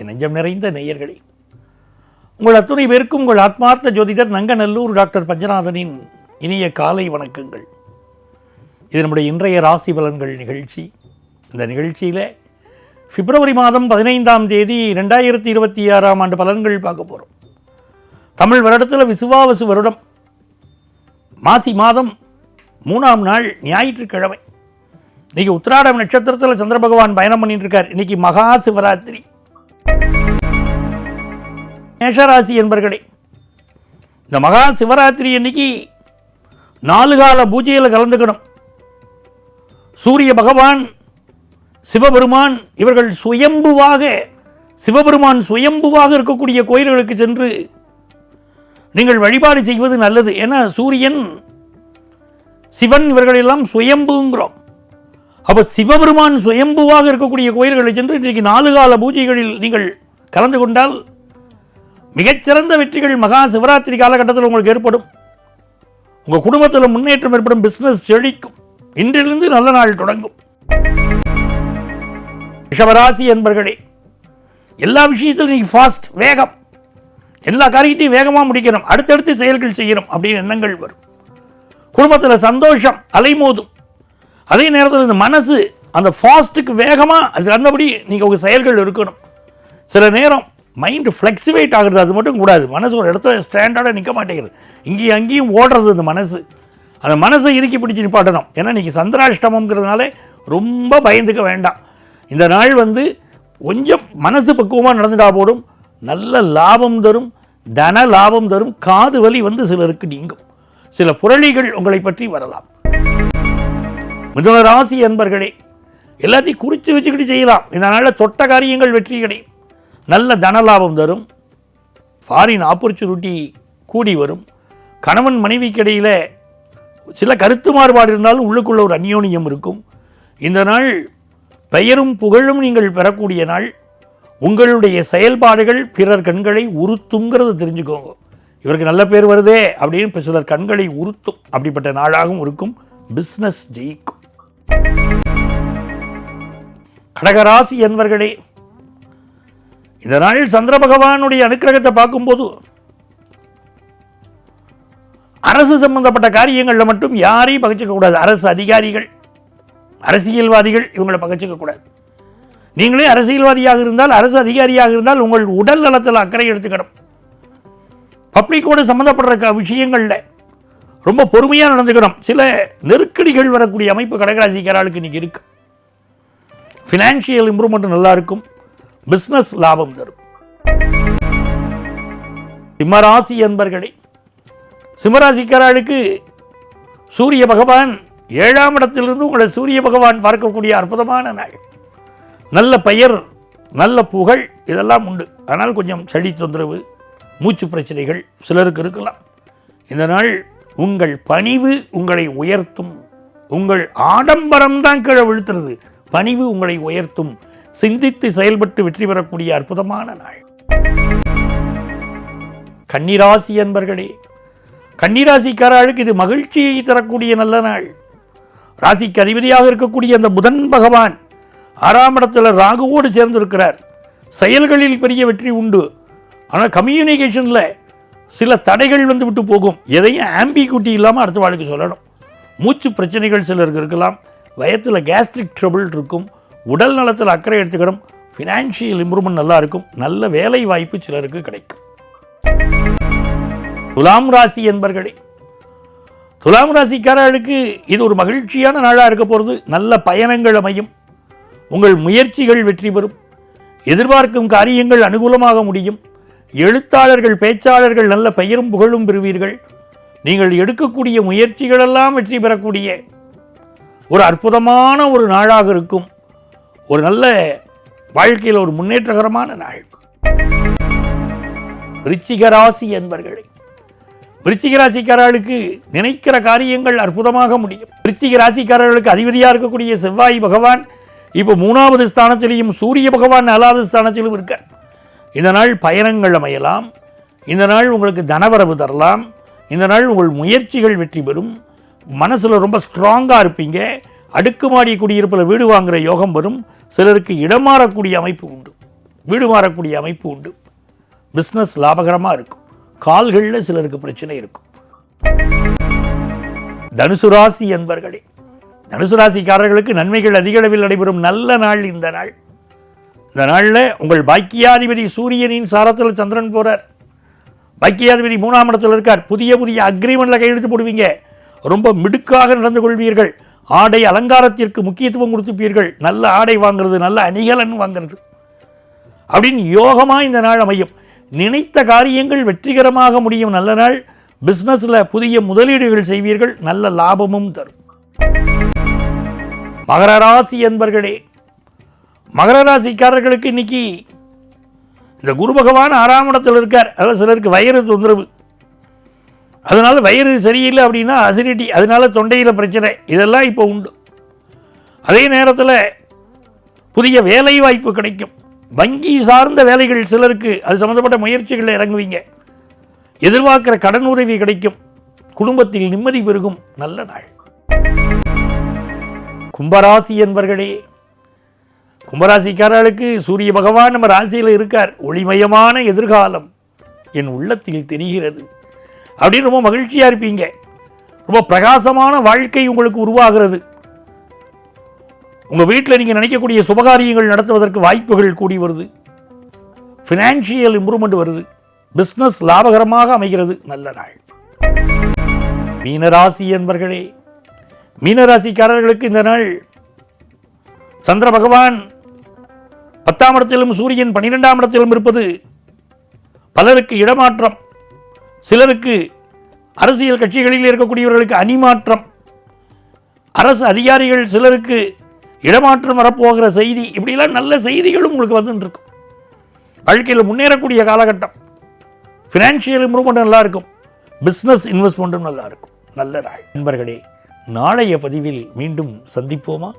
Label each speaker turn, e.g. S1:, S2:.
S1: நெஞ்சம் நிறைந்த நேயர்களே, உங்கள் அத்துணை பேருக்கும் உங்கள் ஆத்மார்த்த ஜோதிடர் நங்கநல்லூர் டாக்டர் பஞ்சநாதனின் இனிய காலை வணக்கங்கள். இது நம்முடைய இன்றைய ராசி பலன்கள் நிகழ்ச்சி. இந்த நிகழ்ச்சியில் பிப்ரவரி மாதம் 15ஆம் தேதி 2026ஆம் ஆண்டு பலன்கள் பார்க்க போகிறோம். தமிழ் வருடத்தில் விசுவாவசு வருடம் மாசி மாதம் 3ஆம் நாள் ஞாயிற்றுக்கிழமை. இன்றைக்கி உத்திராடம் நட்சத்திரத்தில் சந்திர பகவான் பயணம் பண்ணிட்டு இருக்கார். இன்றைக்கி மகா சிவராத்திரி. மேஷராசி என்பர்களே, இந்த மகா சிவராத்திரி அன்னைக்கு 4 கால பூஜையில் கலந்துக்கணும். சூரிய பகவான், சிவபெருமான் இவர்கள் சிவபெருமான் சுயம்புவாக இருக்கக்கூடிய கோயில்களுக்கு சென்று நீங்கள் வழிபாடு செய்வது நல்லது. ஏன்னா சூரியன், சிவன் இவர்களெல்லாம் சுயம்புங்கிறோம். அப்போ சிவபெருமான் சுயம்புவாக இருக்கக்கூடிய கோயில்களை சென்று இன்றைக்கு 4 கால பூஜைகளில் நீங்கள் கலந்து கொண்டால் மிகச்சிறந்த வெற்றிகள் மகா சிவராத்திரி காலகட்டத்தில் உங்களுக்கு ஏற்படும். உங்கள் குடும்பத்தில் முன்னேற்றம் ஏற்படும், பிஸ்னஸ் செழிக்கும். இன்றிலிருந்து நல்ல நாள் தொடங்கும். ரிஷபராசி என்பர்களே, எல்லா விஷயத்திலும் நீங்கள் ஃபாஸ்ட், வேகம், எல்லா காரியத்தையும் வேகமாக முடிக்கணும், அடுத்தடுத்து செயல்கள் செய்யணும் அப்படின்னு எண்ணங்கள் வரும். குடும்பத்தில் சந்தோஷம் அலைமோதும். அதே நேரத்தில் இந்த மனசு அந்த ஃபாஸ்ட்டுக்கு வேகமாக அது அந்தபடி நீங்கள் உங்கள் செயல்கள் இருக்கணும். சில நேரம் மைண்டு ஃப்ளெக்சிவேட் ஆகுறது, அது மட்டும் கூடாது. மனசு ஒரு இடத்துல ஸ்டாண்டர்டாக நிற்க மாட்டேங்குது, இங்கேயும் அங்கேயும் ஓடுறது. அந்த மனசை இறுக்கி பிடிச்சி நிப்பாட்டணும். ஏன்னா இன்றைக்கி சந்திராஷ்டமங்கிறதுனால ரொம்ப பயந்துக்க வேண்டாம். இந்த நாள் கொஞ்சம் மனசு பக்குவமாக நடந்துட்டா போடும். நல்ல லாபம் தரும், தன லாபம் தரும். காது வலி சிலருக்கு நீங்கும். சில புரளிகள் உங்களை பற்றி வரலாம். மிதுன ராசி என்பர்களே, எல்லாத்தையும் குறித்து வச்சுக்கிட்டு செய்யலாம். இந்த நாளில் தொட்ட காரியங்கள் வெற்றி கிடையும். நல்ல தனலாபம் தரும். ஃபாரின் ஆப்பர்ச்சுனிட்டி கூடி வரும். கணவன் மனைவிக்கு இடையில் சில கருத்து மாறுபாடு இருந்தாலும் உள்ளுக்குள்ள ஒரு அந்யோன்யம் இருக்கும். இந்த நாள் பெயரும் புகழும் நீங்கள் பெறக்கூடிய நாள். உங்களுடைய செயல்பாடுகள் பிறர் கண்களை உறுத்துங்கிறது தெரிஞ்சுக்கோங்க. இவருக்கு நல்ல பேர் வருதே அப்படின்னு சிலர் கண்களை உறுத்தும். அப்படிப்பட்ட நாளாகவும் இருக்கும். பிஸ்னஸ் ஜெயிக்கும். கடகராசி என்பர்களே, இந்த நாள் சந்திர பகவானுடைய அனுக்கிரகத்தை பார்க்கும்போது அரசு சம்பந்தப்பட்ட காரியங்களில் மட்டும் யாரையும் பகச்சிக்க கூடாது. அரசு அதிகாரிகள், அரசியல்வாதிகள் இவங்களை பகச்சிக்க கூடாது. நீங்களே அரசியல்வாதியாக இருந்தால், அரசு அதிகாரியாக இருந்தால் உங்கள் உடல் நலத்தில் அக்கறை எடுத்துக்கணும். பப்ளிக்கோடு சம்மந்தப்படுற விஷயங்களில் ரொம்ப பொறுமையாக நடந்துக்கணும். சில நெருக்கடிகள் வரக்கூடிய அமைப்பு கடகராசிக்காரர்களுக்கு இன்றைக்கி இருக்கு. ஃபினான்ஷியல் இம்ப்ரூவ்மெண்ட் நல்லா இருக்கும். பிஸ்னஸ் லாபம் தரும். சிம்மராசி என்பர்களே, சிம்மராசிக்காரர்களுக்கு சூரிய பகவான் 7ஆம் இடத்திலிருந்து உங்களை சூரிய பகவான் பார்க்கக்கூடிய அற்புதமான நாள். நல்ல பெயர், நல்ல புகழ் இதெல்லாம் உண்டு. ஆனால் கொஞ்சம் சளி தொந்தரவு, மூச்சு பிரச்சனைகள் சிலருக்கு இருக்கலாம். இந்த நாள் உங்கள் பணிவு உங்களை உயர்த்தும். உங்கள் ஆடம்பரம் தான் கீழே விழுத்துறது. பணிவு உங்களை உயர்த்தும். சிந்தித்து செயல்பட்டு வெற்றி பெறக்கூடிய அற்புதமான நாள். கன்னிராசி என்பர்களே, கன்னிராசிக்காரர்களுக்கு இது மகிழ்ச்சியை தரக்கூடிய நல்ல நாள். ராசிக்கு அதிபதியாக இருக்கக்கூடிய அந்த புதன் பகவான் 6ஆம் இடத்துல ராகுவோடு சேர்ந்திருக்கிறார். செயல்களில் பெரிய வெற்றி உண்டு. ஆனால் கம்யூனிகேஷனில் சில தடைகள் விட்டு போகும். எதையும் ஆம்பிகுட்டி இல்லாமல் அடுத்த வாழ்க்கை சொல்லணும். மூச்சு பிரச்சனைகள் சிலருக்கு இருக்கலாம். வயத்தில் கேஸ்ட்ரிக் ட்ரபிள் இருக்கும். உடல் நலத்தில் அக்கறை எடுத்துக்கணும். ஃபினான்ஷியல் இம்ப்ரூவ்மெண்ட் நல்லா இருக்கும். நல்ல வேலை வாய்ப்பு சிலருக்கு கிடைக்கும். துலாம் ராசி என்பர்களே, துலாம் ராசிக்காரர்களுக்கு இது ஒரு மகிழ்ச்சியான நாளாக இருக்க போகிறது. நல்ல பயணங்கள் அமையும். உங்கள் முயற்சிகள் வெற்றி பெறும். எதிர்பார்க்கும் காரியங்கள் அனுகூலமாக முடியும். எழுத்தாளர்கள், பேச்சாளர்கள் நல்ல பெயரும் புகழும் பெறுவீர்கள். நீங்கள் எடுக்கக்கூடிய முயற்சிகளெல்லாம் வெற்றி பெறக்கூடிய ஒரு அற்புதமான ஒரு நாளாக இருக்கும். ஒரு நல்ல வாழ்க்கையில் ஒரு முன்னேற்றகரமான நாள். விருச்சிக ராசி என்பர்களே, விருச்சிக ராசிக்காரர்களுக்கு நினைக்கிற காரியங்கள் அற்புதமாக முடியும். விருச்சிக ராசிக்காரர்களுக்கு அதிபதியாக இருக்கக்கூடிய செவ்வாய் பகவான் இப்போ 3வது ஸ்தானத்திலையும் சூரிய பகவான் 4வது ஸ்தானத்திலும் இருக்க. இந்த நாள் பயணங்கள் அமையலாம். இந்த நாள் உங்களுக்கு தனவரவு தரலாம். இந்த நாள் உங்கள் முயற்சிகள் வெற்றி பெறும். மனசில் ரொம்ப ஸ்ட்ராங்காக இருப்பீங்க. அடுக்குமாடி குடியிருப்பில் வீடு வாங்குகிற யோகம் வரும். சிலருக்கு இடம் மாறக்கூடிய அமைப்பு உண்டு, வீடு மாறக்கூடிய அமைப்பு உண்டு. பிஸ்னஸ் லாபகரமாக இருக்கும். கால்களில் சிலருக்கு பிரச்சனை இருக்கும். தனுசு ராசி என்பர்களே, தனுசு ராசிக்காரர்களுக்கு நன்மைகள் அதிக அளவில் நடைபெறும் நல்ல நாள் இந்த நாள். இந்த நாளில் உங்கள் பாக்கியாதிபதி சூரியனின் சாரத்தில் சந்திரன் போகிறார். பாக்கியாதிபதி 3ஆம் இடத்தில் இருக்கார். புதிய புதிய அக்ரிமெண்ட்டில் கையெழுத்து போடுவீங்க. ரொம்ப மிடுக்காக நடந்து கொள்வீர்கள். ஆடை அலங்காரத்திற்கு முக்கியத்துவம் கொடுத்துப்பீர்கள். நல்ல ஆடை வாங்கிறது, நல்ல அணிகலன் வாங்கிறது அப்படின்னு யோகமாக இந்த நாள் அமையும். நினைத்த காரியங்கள் வெற்றிகரமாக முடியும் நல்ல நாள். பிஸ்னஸில் புதிய முதலீடுகள் செய்வீர்கள், நல்ல லாபமும் தரும். மகர ராசி என்பர்களே, மகர ராசிக்காரர்களுக்கு இன்னைக்கு இந்த குரு பகவான் 6ஆம் இடத்தில் இருக்கார். அதில் சிலருக்கு வயிறு தொந்தரவு, அதனால் வயிறு சரியில்லை அப்படின்னா அசிடிட்டி, அதனால தொண்டையில் பிரச்சனை, இதெல்லாம் இப்போ உண்டு. அதே நேரத்தில் புதிய வேலை வாய்ப்பு கிடைக்கும். வங்கி சார்ந்த வேலைகள் சிலருக்கு அது சம்மந்தப்பட்ட முயற்சிகளில் இறங்குவீங்க. எதிர்பார்க்கிற கடன் உதவி கிடைக்கும். குடும்பத்தில் நிம்மதி பெருகும் நல்ல நாள். கும்பராசி என்பர்களே, கும்பராசிக்காரர்களுக்கு சூரிய பகவான் நம்ம ராசியில் இருக்கார். ஒளிமயமான எதிர்காலம் என் உள்ளத்தில் தெரிகிறது அப்படின்னு ரொம்ப மகிழ்ச்சியாக இருப்பீங்க. ரொம்ப பிரகாசமான வாழ்க்கை உங்களுக்கு உருவாகிறது. உங்கள் வீட்டில் நீங்கள் நினைக்கக்கூடிய சுபகாரியங்கள் நடத்துவதற்கு வாய்ப்புகள் கூடி வருது. ஃபினான்ஷியல் இம்ப்ரூவ்மெண்ட் வருது. பிஸ்னஸ் லாபகரமாக அமைகிறது நல்ல நாள். மீனராசி என்பர்களே, மீனராசிக்காரர்களுக்கு இந்த நாள் சந்திர பகவான் 10ஆம் இடத்திலும் சூரியன் 12ஆம் இடத்திலும் இருப்பது பலருக்கு இடமாற்றம். சிலருக்கு அரசியல் கட்சிகளில் இருக்கக்கூடியவர்களுக்கு அணிமாற்றம், அரசு அதிகாரிகள் சிலருக்கு இடமாற்றம் வரப்போகிற செய்தி, இப்படிலாம் நல்ல செய்திகளும் உங்களுக்கு வந்துட்டு இருக்கும். வாழ்க்கையில் முன்னேறக்கூடிய காலகட்டம். ஃபினான்ஷியல் இம்ப்ரூவ்மெண்ட் நல்லா இருக்கும். பிஸ்னஸ் இன்வெஸ்ட்மெண்ட்டும் நல்லா இருக்கும். நல்ல நாள் நண்பர்களே. நாளைய பதிவில் மீண்டும் சந்திப்போமா?